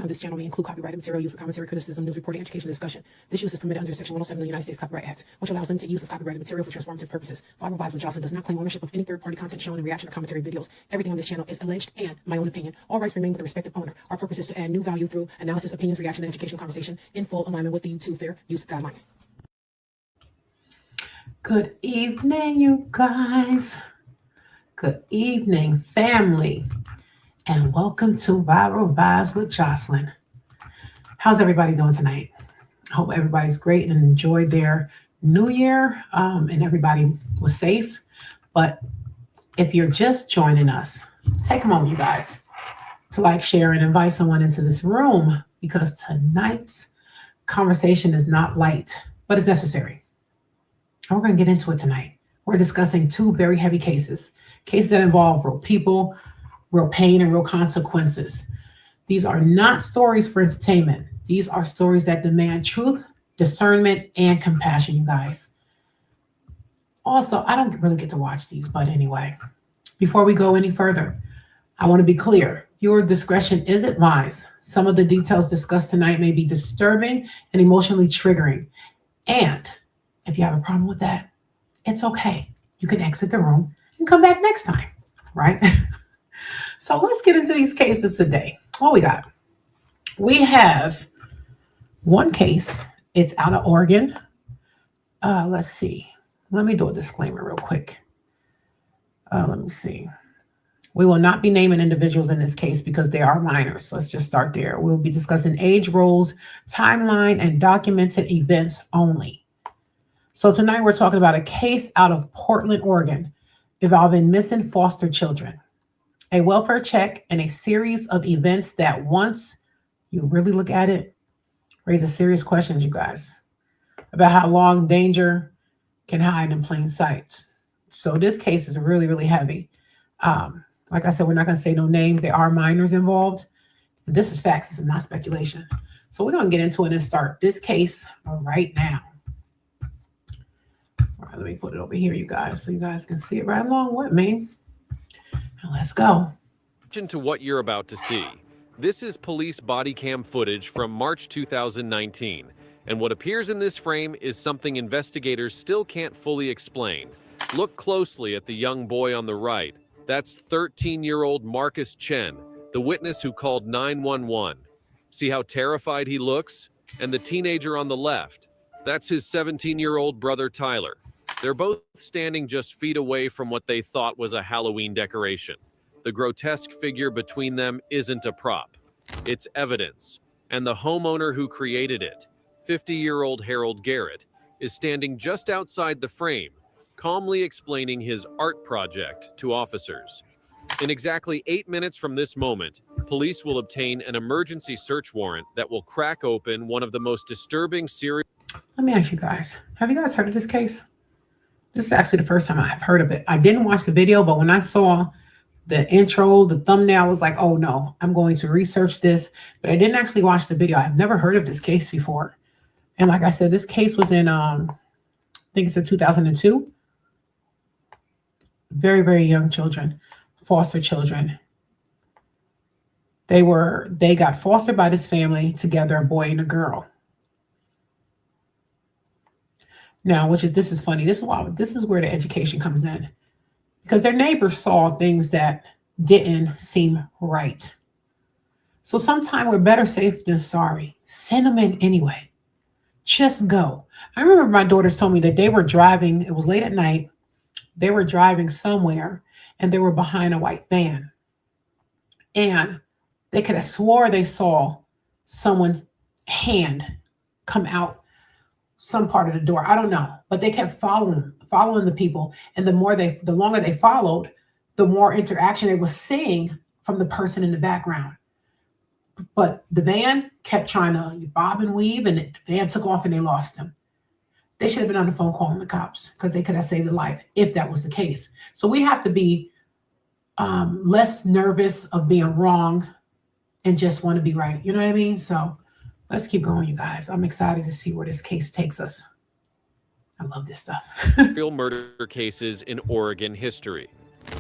of this channel may include copyrighted material used for commentary, criticism, news reporting, education, discussion. This use is permitted under Section 107 of the United States Copyright Act, which allows limited use of copyrighted material for transformative purposes. VIRL Vibes with Jocelyn does not claim ownership of any third-party content shown in reaction to commentary videos. Everything on this channel is alleged and my own opinion. All rights remain with the respective owner. Our purpose is to add new value through analysis, opinions, reaction, and educational conversation in full alignment with the YouTube fair use guidelines. Good evening, you guys. Good evening, family. And welcome to VIRL Vibes with Jocelyn. How's everybody doing tonight? I hope everybody's great and enjoyed their new year and everybody was safe. But if you're just joining us, take a moment, you guys, to like, share, and invite someone into this room because tonight's conversation is not light, but it's necessary. And we're going to get into it tonight. We're discussing two very heavy cases that involve real people, real pain, and real consequences. These are not stories for entertainment. These are stories that demand truth, discernment, and compassion, you guys. Also, I don't really get to watch these, but anyway, before we go any further, I want to be clear. Your discretion is advised. Some of the details discussed tonight may be disturbing and emotionally triggering. And if you have a problem with that, it's okay. You can exit the room and come back next time, right? So let's get into these cases today. What we got? We have one case. It's out of Oregon. Let's see. Let me do a disclaimer real quick. Let me see. We will not be naming individuals in this case because they are minors. Let's just start there. We'll be discussing age, roles, timeline, and documented events only. So tonight we're talking about a case out of Portland, Oregon, involving missing foster children. A welfare check and a series of events that, once you really look at it, raises serious questions, you guys, about how long danger can hide in plain sight. So this case is really, really heavy. Like I said, we're not going to say no names. There are minors involved. This is facts. This is not speculation. So we're going to get into it and start this case right now. All right, let me put it over here, you guys, so you guys can see it right along with me. Now let's go. To what you're about to see. This is police body cam footage from March 2019, and what appears in this frame is something investigators still can't fully explain. Look closely at the young boy on the right. That's 13-year-old Marcus Chen, the witness who called 911. See how terrified he looks? And the teenager on the left, that's his 17-year-old brother Tyler. They're both standing just feet away from what they thought was a Halloween decoration. The grotesque figure between them isn't a prop. It's evidence. And the homeowner who created it, 50-year-old Harold Garrett, is standing just outside the frame, calmly explaining his art project to officers. In exactly 8 minutes from this moment, police will obtain an emergency search warrant that will crack open one of the most disturbing serial... Let me ask you guys, have you guys heard of this case? This is actually the first time I've heard of it. I didn't watch the video, but when I saw the intro, the thumbnail, I was like, oh no, I'm going to research this. But I didn't actually watch the video. I've never heard of this case before. And like I said, this case was in, I think it's in 2002. Very, very young children, foster children. They got fostered by this family together, a boy and a girl. Now, this is funny. This is where the education comes in, because their neighbors saw things that didn't seem right. So sometimes we're better safe than sorry. Send them in anyway. Just go. I remember my daughters told me that they were driving. It was late at night. They were driving somewhere and they were behind a white van. And they could have swore they saw someone's hand come out some part of the door. I don't know, but they kept following the people. And the longer they followed, the more interaction they were seeing from the person in the background. But the van kept trying to bob and weave, and the van took off and they lost them. They should have been on the phone calling the cops because they could have saved a life if that was the case. So we have to be less nervous of being wrong and just want to be right. You know what I mean? So let's keep going, you guys. I'm excited to see where this case takes us. I love this stuff. Real murder cases in Oregon history.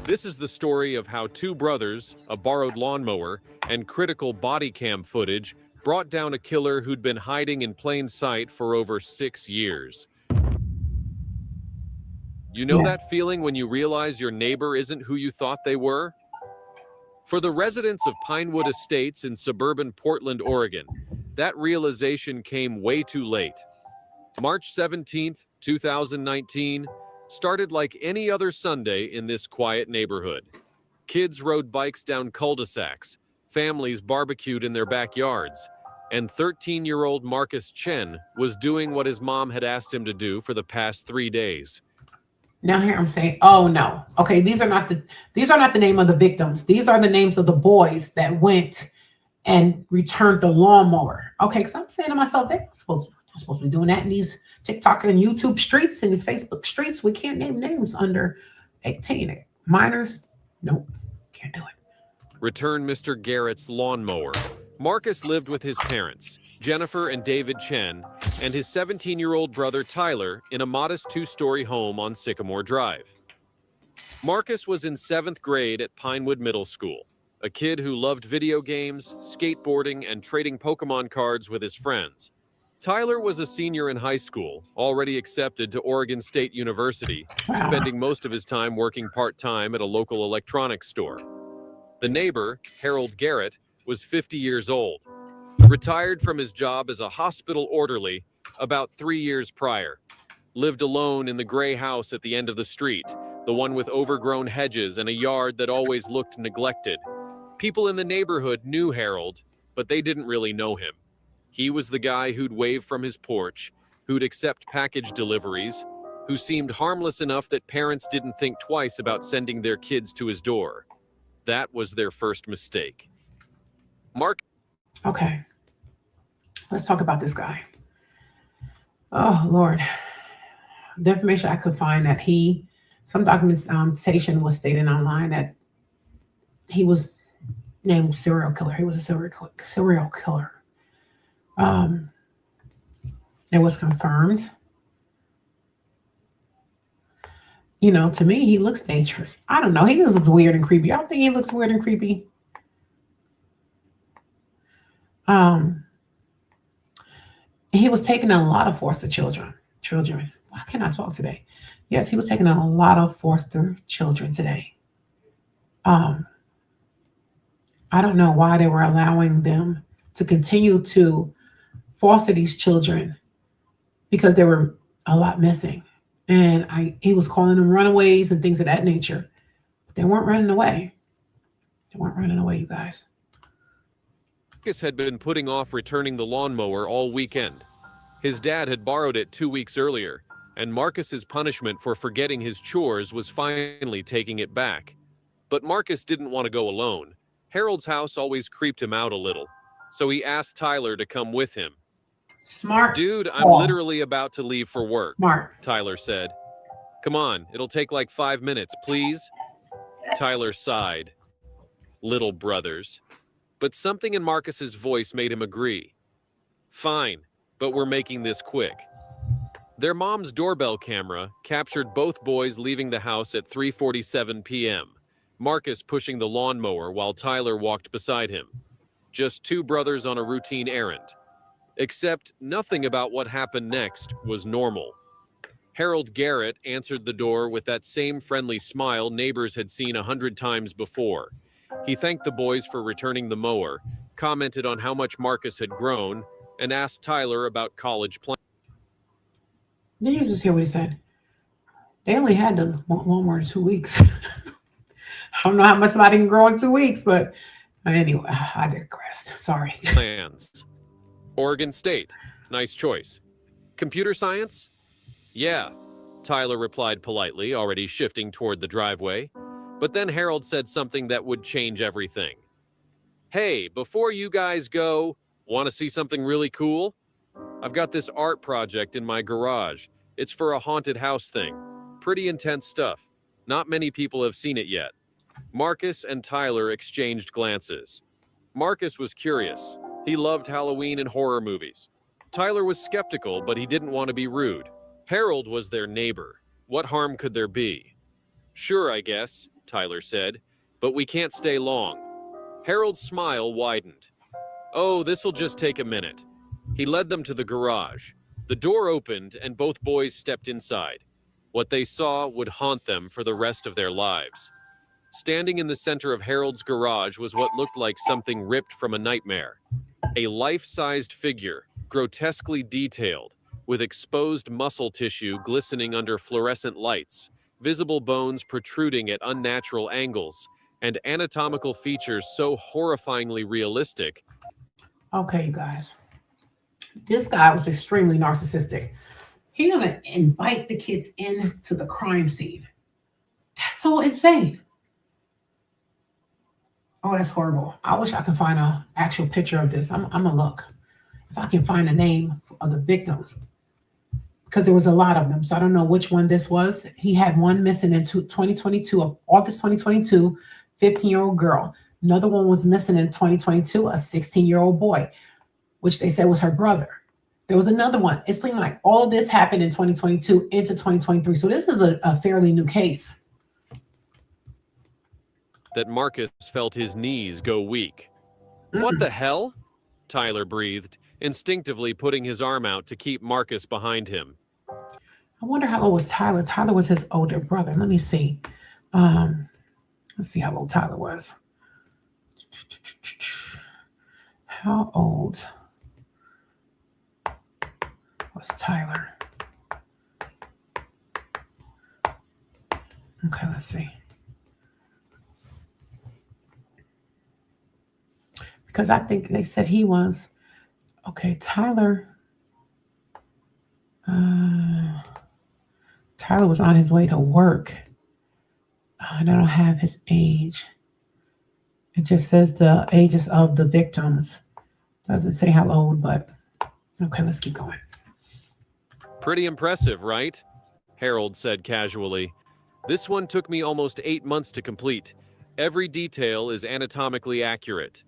This is the story of how two brothers, a borrowed lawnmower, and critical body cam footage brought down a killer who'd been hiding in plain sight for over 6 years. You know Yes. that feeling when you realize your neighbor isn't who you thought they were? For the residents of Pinewood Estates in suburban Portland, Oregon, that realization came way too late. March 17th, 2019, started like any other Sunday in this quiet neighborhood. Kids rode bikes down cul-de-sacs, families barbecued in their backyards, and 13-year-old Marcus Chen was doing what his mom had asked him to do for the past 3 days. Now here I'm saying, oh no. Okay, these are not the name of the victims. These are the names of the boys that went and returned the lawnmower. Okay, because I'm saying to myself, they're supposed to be doing that in these TikTok and YouTube streets and these Facebook streets. We can't name names under 18. Minors, nope, can't do it. Return Mr. Garrett's lawnmower. Marcus lived with his parents, Jennifer and David Chen, and his 17-year-old brother Tyler in a modest 2-story home on Sycamore Drive. Marcus was in 7th grade at Pinewood Middle School, a kid who loved video games, skateboarding, and trading Pokemon cards with his friends. Tyler was a senior in high school, already accepted to Oregon State University, spending most of his time working part-time at a local electronics store. The neighbor, Harold Garrett, was 50 years old, retired from his job as a hospital orderly about 3 years prior, lived alone in the gray house at the end of the street, the one with overgrown hedges and a yard that always looked neglected. People in the neighborhood knew Harold, but they didn't really know him. He was the guy who'd wave from his porch, who'd accept package deliveries, who seemed harmless enough that parents didn't think twice about sending their kids to his door. That was their first mistake. Okay, let's talk about this guy. Oh, Lord. The information I could find that some documentation was stated online that he was named serial killer. He was a serial killer. It was confirmed. You know, to me, he looks dangerous. I don't know. He just looks weird and creepy. I don't think he looks weird and creepy. He was taking a lot of foster children. Why can't I talk today? Yes, he was taking a lot of foster children today. I don't know why they were allowing them to continue to foster these children, because there were a lot missing. And he was calling them runaways and things of that nature. But they weren't running away. They weren't running away, you guys. Marcus had been putting off returning the lawnmower all weekend. His dad had borrowed it 2 weeks earlier, and Marcus's punishment for forgetting his chores was finally taking it back. But Marcus didn't want to go alone. Harold's house always creeped him out a little, so he asked Tyler to come with him. Smart. Dude, I'm literally about to leave for work, Smart. Tyler said. Come on, it'll take like 5 minutes, please. Tyler sighed. Little brothers. But something in Marcus's voice made him agree. Fine, but we're making this quick. Their mom's doorbell camera captured both boys leaving the house at 3:47 p.m., Marcus pushing the lawnmower while Tyler walked beside him. Just two brothers on a routine errand. Except nothing about what happened next was normal. Harold Garrett answered the door with that same friendly smile neighbors had seen 100 times before. He thanked the boys for returning the mower, commented on how much Marcus had grown, and asked Tyler about college plans. Did you just hear what he said? They only had the lawnmower 2 weeks. I don't know how much somebody can grow in 2 weeks, but anyway, I digressed. Sorry. Plans. Oregon State. Nice choice. Computer science? Yeah, Tyler replied politely, already shifting toward the driveway. But then Harold said something that would change everything. Hey, before you guys go, want to see something really cool? I've got this art project in my garage. It's for a haunted house thing. Pretty intense stuff. Not many people have seen it yet. Marcus and Tyler exchanged glances. Marcus was curious. He loved Halloween and horror movies. Tyler was skeptical, but he didn't want to be rude. Harold was their neighbor. What harm could there be? Sure, I guess. Tyler said, "but we can't stay long." Harold's smile widened. "Oh, this'll just take a minute." He led them to the garage. The door opened and both boys stepped inside. What they saw would haunt them for the rest of their lives. Standing in the center of Harold's garage was what looked like something ripped from a nightmare. A life-sized figure, grotesquely detailed, with exposed muscle tissue glistening under fluorescent lights, visible bones protruding at unnatural angles, and anatomical features so horrifyingly realistic. Okay, you guys. This guy was extremely narcissistic. He gonna invite the kids into the crime scene. That's so insane. Oh, that's horrible. I wish I could find an actual picture of this. I'm gonna look if I can find a name of the victims, because there was a lot of them. So I don't know which one this was. He had one missing in 2022, of August 2022, 15-year-old girl. Another one was missing in 2022, a 16-year-old boy, which they said was her brother. There was another one. It seemed like all of this happened in 2022 into 2023. So this is a fairly new case. That Marcus felt his knees go weak. "What the hell?" Tyler breathed, instinctively putting his arm out to keep Marcus behind him. I wonder how old was Tyler. Tyler was his older brother. Let me see. Let's see how old Tyler was. How old was Tyler? Okay, let's see. Because I think they said he was, okay, Tyler was on his way to work. I don't have his age. It just says the ages of the victims. Doesn't say how old, but okay, let's keep going. "Pretty impressive, right?" Harold said casually. "This one took me almost 8 months to complete. Every detail is anatomically accurate."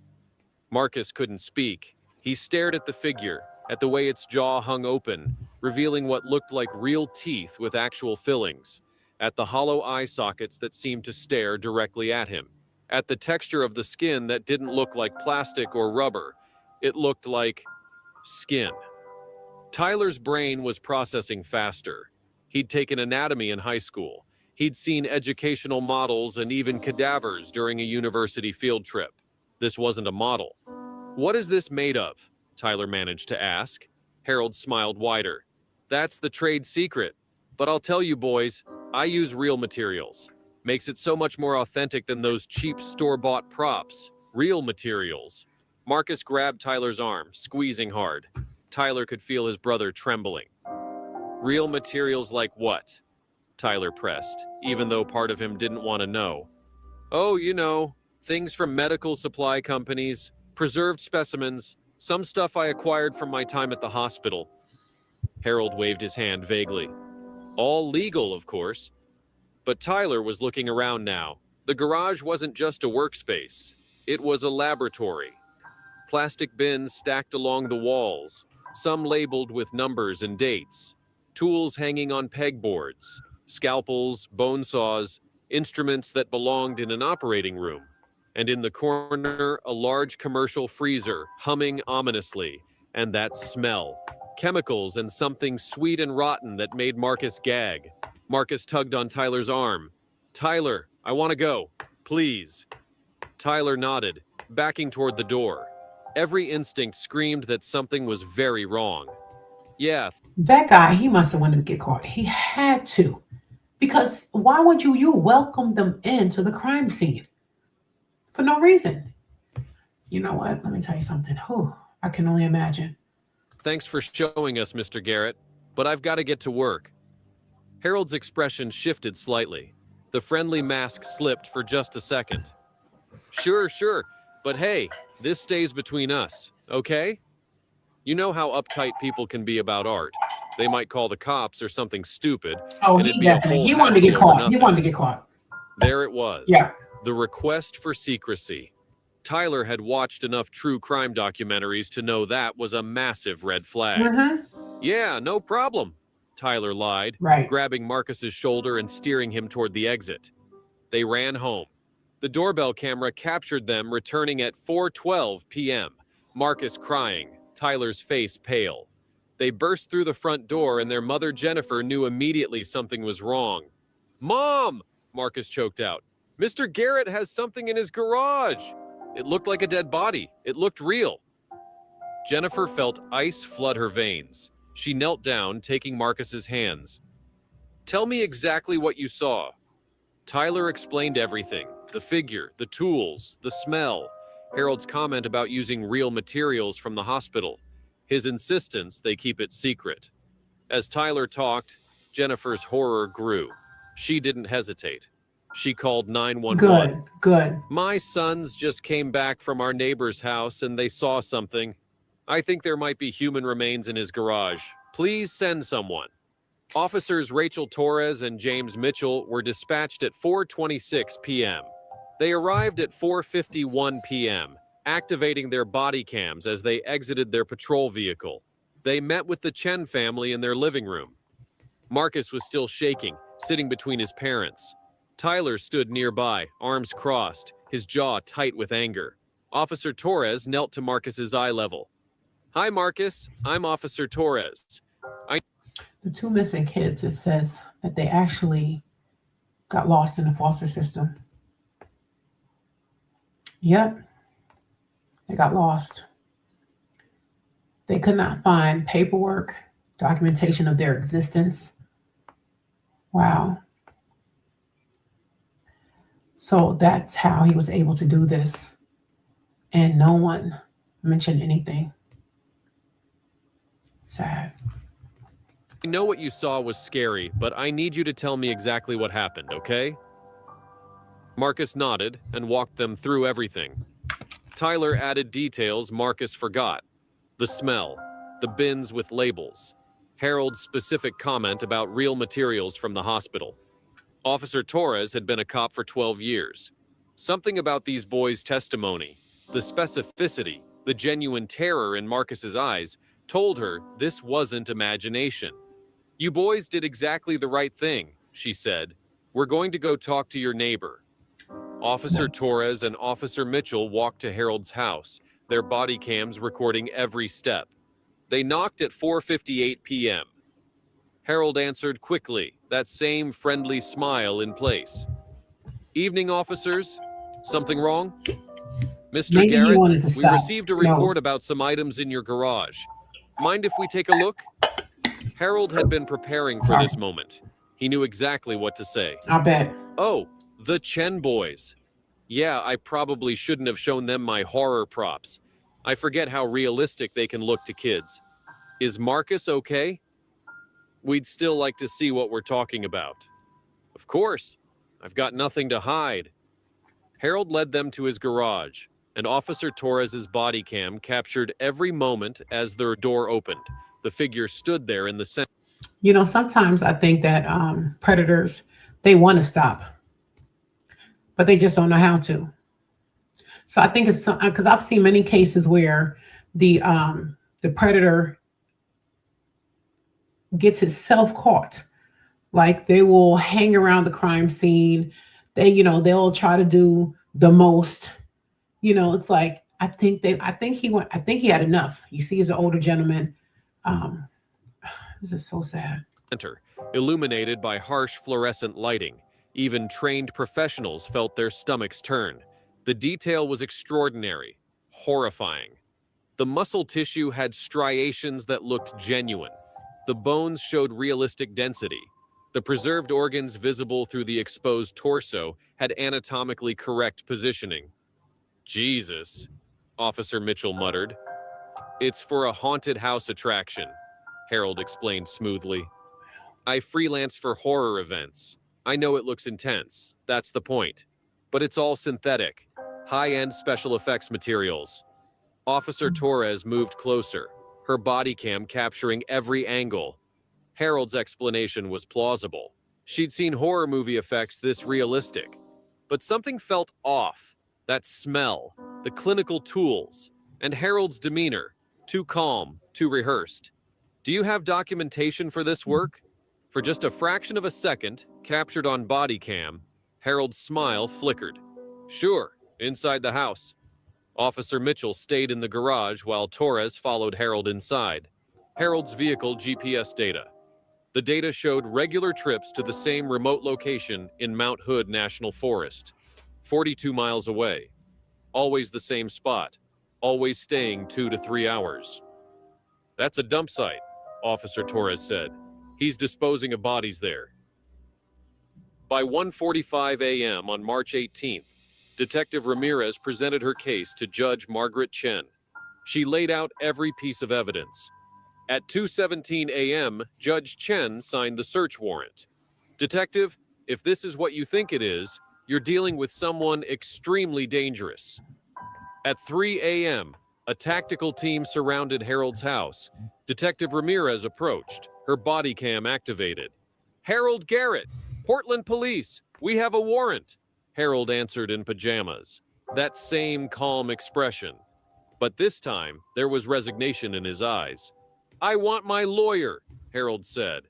Marcus couldn't speak. He stared at the figure, at the way its jaw hung open, revealing what looked like real teeth with actual fillings, at the hollow eye sockets that seemed to stare directly at him, at the texture of the skin that didn't look like plastic or rubber. It looked like skin. Tyler's brain was processing faster. He'd taken anatomy in high school. He'd seen educational models and even cadavers during a university field trip. This wasn't a model. "What is this made of?" Tyler managed to ask. Harold smiled wider. "That's the trade secret. But I'll tell you boys, I use real materials. Makes it so much more authentic than those cheap store-bought props. Real materials." Marcus grabbed Tyler's arm, squeezing hard. Tyler could feel his brother trembling. "Real materials like what?" Tyler pressed, even though part of him didn't want to know. "Oh, you know, things from medical supply companies, preserved specimens, some stuff I acquired from my time at the hospital." Harold waved his hand vaguely. "All legal, of course." But Tyler was looking around now. The garage wasn't just a workspace. It was a laboratory. Plastic bins stacked along the walls, some labeled with numbers and dates. Tools hanging on pegboards, scalpels, bone saws, instruments that belonged in an operating room. And in the corner, a large commercial freezer humming ominously, and that smell. Chemicals and something sweet and rotten that made Marcus gag. Marcus tugged on Tyler's arm. "Tyler, I want to go. Please." Tyler nodded, backing toward the door. Every instinct screamed that something was very wrong. "Yeah." That guy, he must have wanted to get caught. He had to. Because why would you welcome them into the crime scene? For no reason. You know what? Let me tell you something. Whew, I can only imagine. "Thanks for showing us, Mr. Garrett, but I've got to get to work." Harold's expression shifted slightly. The friendly mask slipped for just a second. Sure, but hey, this stays between us, okay? You know how uptight people can be about art. They might call the cops or something stupid. Oh, and he it'd be a definitely. whole He wanted to get hassle over caught. He nothing. wanted to get caught. There it was. Yeah. The request for secrecy. Tyler had watched enough true crime documentaries to know that was a massive red flag. "Yeah, no problem," Tyler lied, Right. grabbing Marcus's shoulder and steering him toward the exit. They ran home. The doorbell camera captured them returning at 4:12 p.m., Marcus crying, Tyler's face pale. They burst through the front door and their mother Jennifer knew immediately something was wrong. "Mom!" Marcus choked out. "Mr. Garrett has something in his garage." It looked like a dead body. It looked real. Jennifer felt ice flood her veins. She knelt down, taking Marcus's hands. "Tell me exactly what you saw." Tyler explained everything. The figure, the tools, the smell, Harold's comment about using real materials from the hospital, his insistence they keep it secret. As Tyler talked, Jennifer's horror grew. She didn't hesitate. She called 911. Good. "My sons just came back from our neighbor's house and they saw something. I think there might be human remains in his garage. Please send someone." Officers Rachel Torres and James Mitchell were dispatched at 4:26 p.m. They arrived at 4:51 p.m., activating their body cams as they exited their patrol vehicle. They met with the Chen family in their living room. Marcus was still shaking, sitting between his parents. Tyler stood nearby, arms crossed, his jaw tight with anger. Officer Torres knelt to Marcus's eye level. "Hi, Marcus. I'm Officer Torres. The two missing kids, it says that they actually got lost in the foster system. Yep, they got lost. They could not find paperwork, documentation of their existence. Wow. So that's how he was able to do this. And no one mentioned anything. Sad. I know what you saw was scary, but I need you to tell me exactly what happened, okay?" Marcus nodded and walked them through everything. Tyler added details Marcus forgot. The smell, the bins with labels, Harold's specific comment about real materials from the hospital. Officer Torres had been a cop for 12 years. Something about these boys' testimony, the specificity, the genuine terror in Marcus's eyes, told her this wasn't imagination. "You boys did exactly the right thing," she said. "We're going to go talk to your neighbor." Officer Torres and Officer Mitchell walked to Harold's house, their body cams recording every step. They knocked at 4:58 p.m. Harold answered quickly, that same friendly smile in place. "Evening, officers. Something wrong?" "Mr. Maybe he Garrett, wanted to we stop. received a report about some items in your garage. Mind if we take a look?" Harold had been preparing for this moment. He knew exactly what to say. I bet. "Oh, the Chen boys. Yeah, I probably shouldn't have shown them my horror props. I forget how realistic they can look to kids. Is Marcus okay?" "We'd still like to see what we're talking about." "Of course. I've got nothing to hide." Harold led them to his garage, and Officer Torres's body cam captured every moment as their door opened. The figure stood there in the center. You know, sometimes I think that predators, they want to stop, but they just don't know how to. So I think it's because I've seen many cases where the predator gets itself caught. Like they will hang around the crime scene. They'll try to do the most. It's like I think he had enough. You see, he's an older gentleman. This is so sad. Illuminated by harsh fluorescent lighting, even trained professionals felt their stomachs turn. The detail was extraordinary, horrifying. The muscle tissue had striations that looked genuine. The bones showed realistic density. The preserved organs visible through the exposed torso had anatomically correct positioning. "Jesus," Officer Mitchell muttered. "It's for a haunted house attraction," Harold explained smoothly. "I freelance for horror events. I know it looks intense. That's the point. But it's all synthetic. High-end special effects materials." Officer Torres moved closer, her body cam capturing every angle. Harold's explanation was plausible. She'd seen horror movie effects this realistic. But something felt off. That smell, the clinical tools, and Harold's demeanor. Too calm, too rehearsed. "Do you have documentation for this work?" For just a fraction of a second, captured on body cam, Harold's smile flickered. Sure, inside the house. Officer Mitchell stayed in the garage while Torres followed Harold inside. Harold's vehicle GPS data. The data showed regular trips to the same remote location in Mount Hood National Forest, 42 miles away. Always the same spot, always staying 2 to 3 hours. That's a dump site, Officer Torres said. He's disposing of bodies there. By 1:45 a.m. on March 18th, Detective Ramirez presented her case to Judge Margaret Chen. She laid out every piece of evidence. At 2:17 a.m., Judge Chen signed the search warrant. Detective, if this is what you think it is, you're dealing with someone extremely dangerous. At 3 a.m., a tactical team surrounded Harold's house. Detective Ramirez approached, her body cam activated. Harold Garrett, Portland Police, we have a warrant. Harold answered in pajamas. That same calm expression. But this time, there was resignation in his eyes. I want my lawyer, Harold said.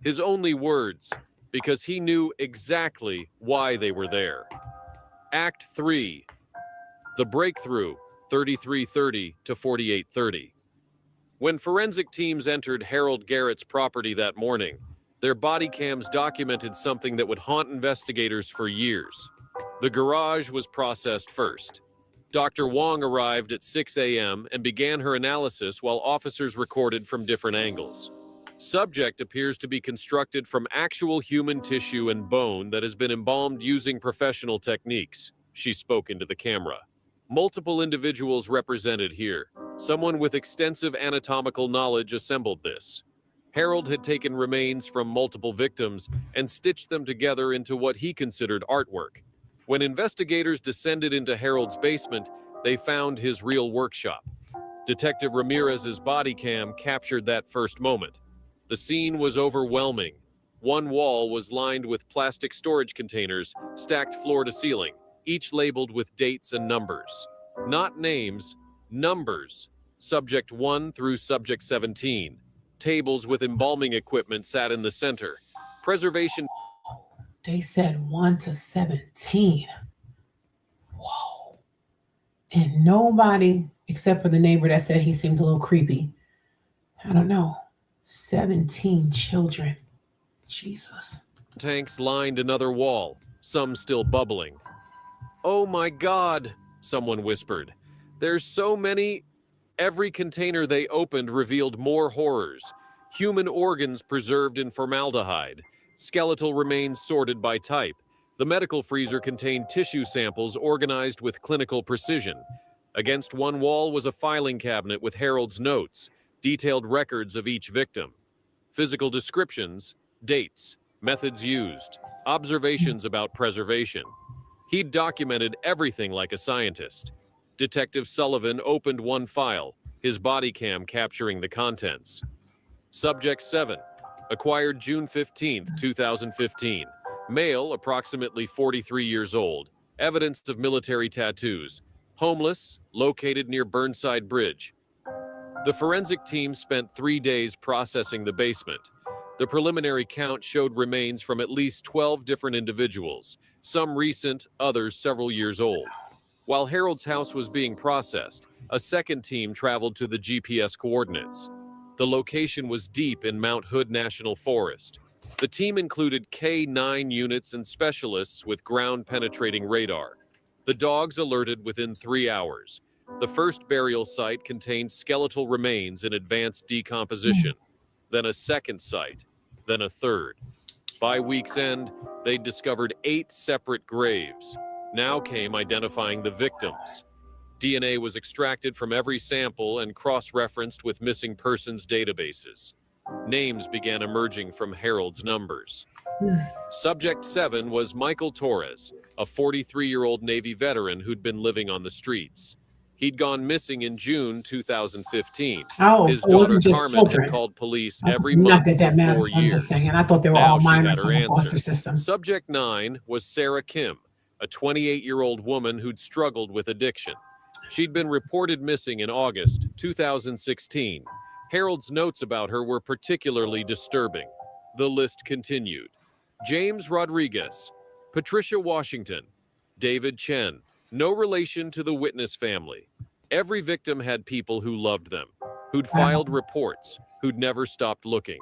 His only words, because he knew exactly why they were there. Act 3. The breakthrough, 3330 to 4830. When forensic teams entered Harold Garrett's property that morning, their body cams documented something that would haunt investigators for years. The garage was processed first. Dr. Wong arrived at 6 a.m. and began her analysis while officers recorded from different angles. Subject appears to be constructed from actual human tissue and bone that has been embalmed using professional techniques, she spoke into the camera. Multiple individuals represented here. Someone with extensive anatomical knowledge assembled this. Harold had taken remains from multiple victims and stitched them together into what he considered artwork. When investigators descended into Harold's basement, they found his real workshop. Detective Ramirez's body cam captured that first moment. The scene was overwhelming. One wall was lined with plastic storage containers stacked floor to ceiling, each labeled with dates and numbers. Not names, numbers. Subject 1 through Subject 17. Tables with embalming equipment sat in the center. Preservation. They said 1 to 17. Whoa. And nobody, except for the neighbor that said he seemed a little creepy. I don't know. 17 children. Jesus. Tanks lined another wall, some still bubbling. Oh my God, someone whispered. There's so many. Every container they opened revealed more horrors. Human organs preserved in formaldehyde. Skeletal remains sorted by type. The medical freezer contained tissue samples organized with clinical precision. Against one wall was a filing cabinet with Harold's notes, detailed records of each victim. Physical descriptions, dates, methods used, observations about preservation. He'd documented everything like a scientist. Detective Sullivan opened one file, his body cam capturing the contents. Subject 7, acquired June 15, 2015. Male, approximately 43 years old. Evidence of military tattoos. Homeless, located near Burnside Bridge. The forensic team spent 3 days processing the basement. The preliminary count showed remains from at least 12 different individuals, some recent, others several years old. While Harold's house was being processed, a second team traveled to the GPS coordinates. The location was deep in Mount Hood National Forest. The team included K-9 units and specialists with ground-penetrating radar. The dogs alerted within 3 hours. The first burial site contained skeletal remains in advanced decomposition, then a second site, then a third. By week's end, they discovered 8 separate graves. Now came identifying the victims. DNA was extracted from every sample and cross-referenced with missing persons databases. Names began emerging from Harold's numbers. Subject 7 was Michael Torres, a 43-year-old Navy veteran who'd been living on the streets. He'd gone missing in June 2015. His So it daughter wasn't just Carmen children. had called police every Not month that that for matters. 4 I'm years. just saying. I thought they were Now all she had minors her from the foster answer. system. Subject 9 was Sarah Kim, a 28-year-old woman who'd struggled with addiction. She'd been reported missing in August 2016. Harold's notes about her were particularly disturbing. The list continued. James Rodriguez, Patricia Washington, David Chen, no relation to the witness family. Every victim had people who loved them, who'd filed reports, who'd never stopped looking.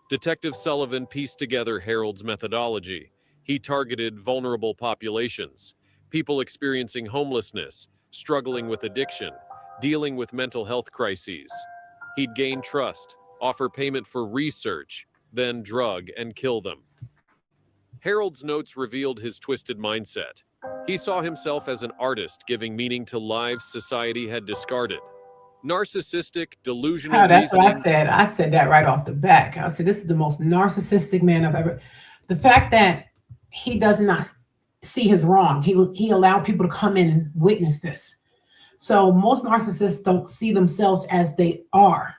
Detective Sullivan pieced together Harold's methodology. He targeted vulnerable populations, people experiencing homelessness, struggling with addiction, dealing with mental health crises. He'd gain trust, offer payment for research, then drug and kill them. Harold's notes revealed his twisted mindset. He saw himself as an artist giving meaning to lives society had discarded. Narcissistic, delusional Oh, that's what I reasoning. said. I said that right off the back. I said, this is the most narcissistic man I've ever. The fact that he does not see his wrong, he allowed people to come in and witness this. So most narcissists don't see themselves as they are.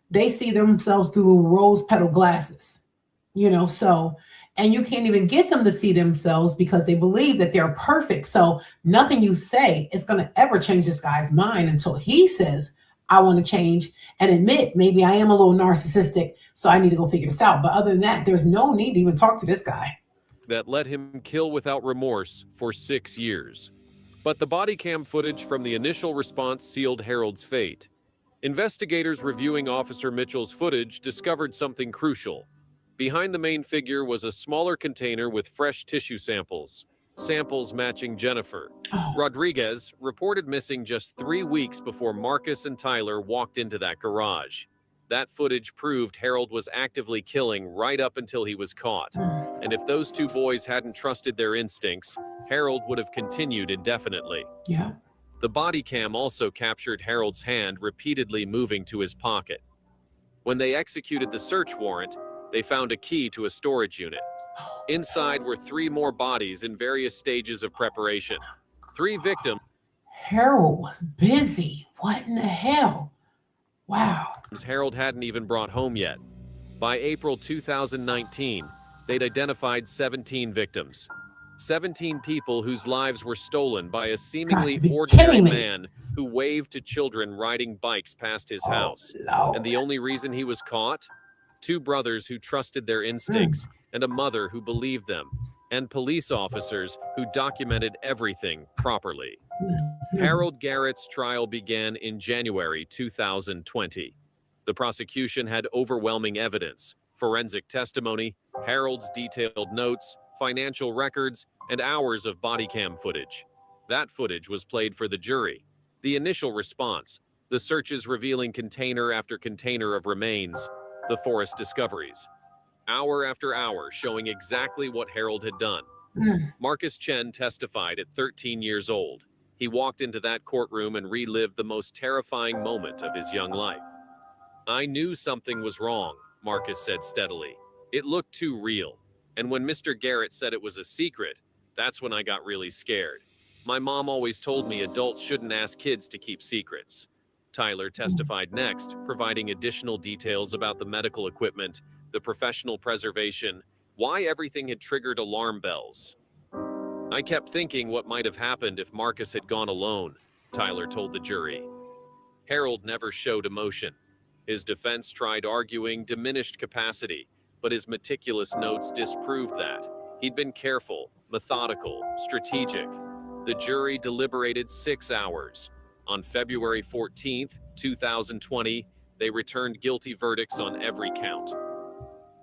They see themselves through rose petal glasses, so, and you can't even get them to see themselves because they believe that they're perfect. So nothing you say is going to ever change this guy's mind until he says, I want to change and admit maybe I am a little narcissistic, so I need to go figure this out. But other than that, there's no need to even talk to this guy. That let him kill without remorse for 6 years. But the body cam footage from the initial response sealed Harold's fate. Investigators reviewing Officer Mitchell's footage discovered something crucial. Behind the main figure was a smaller container with fresh tissue samples matching Jennifer. Rodriguez, reported missing just 3 weeks before Marcus and Tyler walked into that garage. That footage proved Harold was actively killing right up until he was caught. And if those two boys hadn't trusted their instincts, Harold would have continued indefinitely. Yeah. The body cam also captured Harold's hand repeatedly moving to his pocket. When they executed the search warrant, they found a key to a storage unit. Inside were 3 more bodies in various stages of preparation. 3 victims. Harold was busy. What in the hell? Wow. Harold hadn't even brought home yet. By April 2019, they'd identified 17 victims. 17 people whose lives were stolen by a seemingly ordinary man who waved to children riding bikes past his house. Lord. And the only reason he was caught? 2 brothers who trusted their instincts, and a mother who believed them, and police officers who documented everything properly. Harold Garrett's trial began in January 2020. The prosecution had overwhelming evidence, forensic testimony, Harold's detailed notes, financial records, and hours of body cam footage. That footage was played for the jury. The initial response, the searches revealing container after container of remains, the forest discoveries. Hour after hour showing exactly what Harold had done. Marcus Chen testified at 13 years old. He walked into that courtroom and relived the most terrifying moment of his young life. I knew something was wrong, Marcus said steadily. It looked too real. And when Mr. Garrett said it was a secret, that's when I got really scared. My mom always told me adults shouldn't ask kids to keep secrets. Tyler testified next, providing additional details about the medical equipment, the professional preservation, why everything had triggered alarm bells. I kept thinking what might have happened if Marcus had gone alone, Tyler told the jury. Harold never showed emotion. His defense tried arguing diminished capacity, but his meticulous notes disproved that. He'd been careful, methodical, strategic. The jury deliberated 6 hours. On February 14th, 2020, they returned guilty verdicts on every count.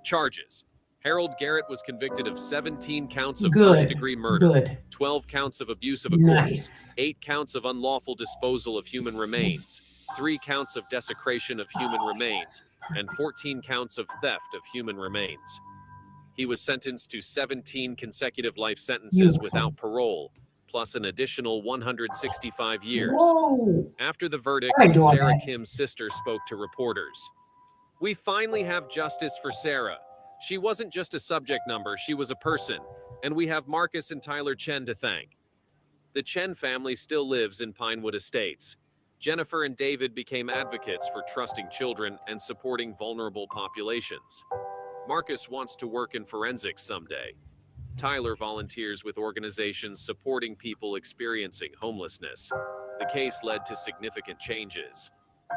Charges. Harold Garrett was convicted of 17 counts of first-degree murder, 12 counts of abuse of a corpse, 8 counts of unlawful disposal of human remains, 3 counts of desecration of human remains, and 14 counts of theft of human remains. He was sentenced to 17 consecutive life sentences without parole, plus an additional 165 years. After the verdict, Sarah Kim's sister spoke to reporters. We finally have justice for Sarah. She wasn't just a subject number, she was a person, and we have Marcus and Tyler Chen to thank. The Chen family still lives in Pinewood Estates. Jennifer and David became advocates for trusting children and supporting vulnerable populations. Marcus wants to work in forensics someday. Tyler volunteers with organizations supporting people experiencing homelessness. The case led to significant changes.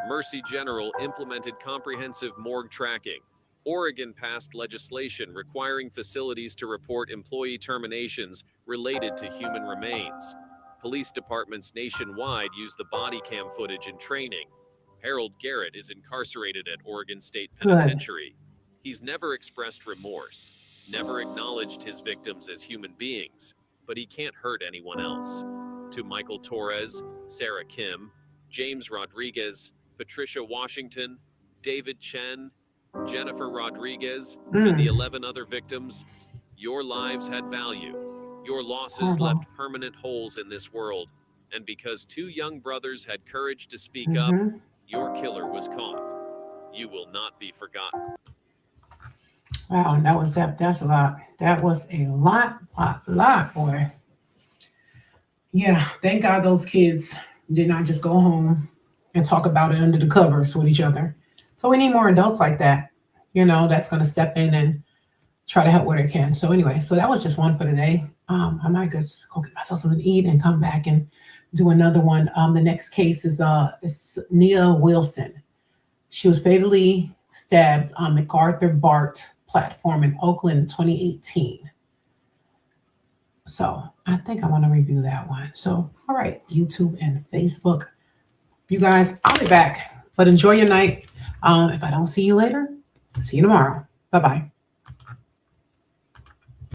Mercy General implemented comprehensive morgue tracking. Oregon passed legislation requiring facilities to report employee terminations related to human remains. Police departments nationwide use the body cam footage in training. Harold Garrett is incarcerated at Oregon State Penitentiary. He's never expressed remorse, never acknowledged his victims as human beings, but he can't hurt anyone else. To Michael Torres, Sarah Kim, James Rodriguez, Patricia Washington, David Chen, Jennifer Rodriguez, and the 11 other victims, your lives had value. Your losses left permanent holes in this world. And because 2 young brothers had courage to speak up, your killer was caught. You will not be forgotten. Wow, that's a lot. That was a lot, boy. Yeah, thank God those kids did not just go home and talk about it under the covers with each other. So we need more adults like that, that's going to step in and try to help where they can. So anyway, so that was just one for today. I might just go get myself something to eat and come back and do another one. The next case is Nia Wilson. She was fatally stabbed on MacArthur BART platform in Oakland in 2018. So I think I want to review that one. So, all right, YouTube and Facebook. You guys, I'll be back, but enjoy your night. If I don't see you later, see you tomorrow. Bye-bye.